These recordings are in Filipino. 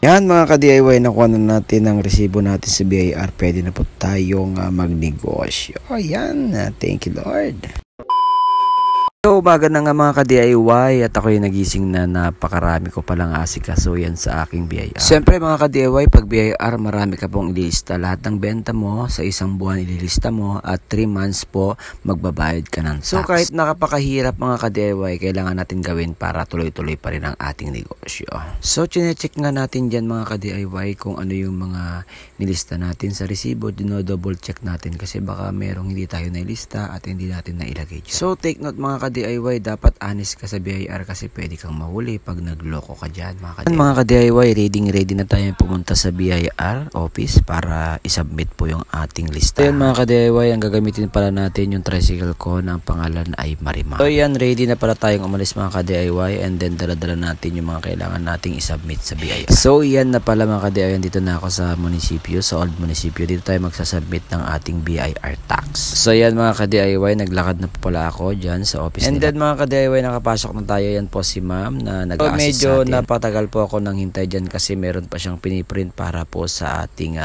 Yan mga ka-DIY, nakuha na natin ang resibo natin sa BIR. Pwede na po tayong magnegosyo. Ayan, thank you Lord. So, umaga na nga mga ka-DIY at ako'y nagising na napakarami ko palang asikasuyan sa aking BIR. Siyempre mga ka-DIY, pag BIR marami ka pong ilista. Lahat ng benta mo sa isang buwan ililista mo at 3 months po magbabayad ka ng tax. So kahit nakapakahirap mga ka-DIY, kailangan natin gawin para tuloy-tuloy pa rin ang ating negosyo. So chinecheck nga natin dyan mga ka-DIY kung ano yung mga nilista natin sa resibo. Dino-double check natin kasi baka merong hindi tayo nailista at hindi natin nailagay dyan. So take note mga ka-DIY, dapat honest ka sa BIR kasi pwede kang mahuli pag nagloko ka dyan mga ka-DIY. Mga ka-DIY, ready na tayo pumunta sa BIR office para isubmit po yung ating lista. So yan mga ka-DIY, ang gagamitin pala natin yung tricycle ko na ang pangalan ay Marimar. So yan, ready na pala tayong umalis mga ka-DIY and then dala-dala natin yung mga kailangan nating isubmit sa BIR. So yan na pala mga ka-DIY, dito na ako sa munisipyo, sa old munisipyo. Dito tayo magsasubmit ng ating BIR tax. So yan mga ka-DIY, naglakad na po pala ako dyan sa office. And then mga ka-DIY, nakapasok na tayo. Yan po si ma'am na nag-assist sa atin. Medyo napatagal po ako nang hintay dyan kasi meron pa siyang piniprint para po sa ating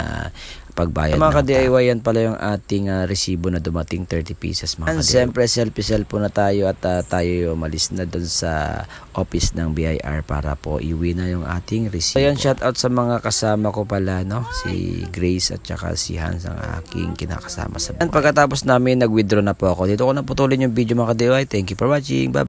pagbayad mga ka-DIY. Yan pala yung ating resibo na dumating 30 pieces mga ka-DIY. Siyempre selfie po na tayo at tayo umalis na doon sa office ng BIR para po iuwi na yung ating resibo. So yan, shout out sa mga kasama ko pala, no? Si Grace at saka si Hans ang aking kinakasama sa buhay. Pagkatapos namin nag-withdraw na po ako. Dito ko na putulin yung video mga ka-DIY. Thank you for watching. Bye.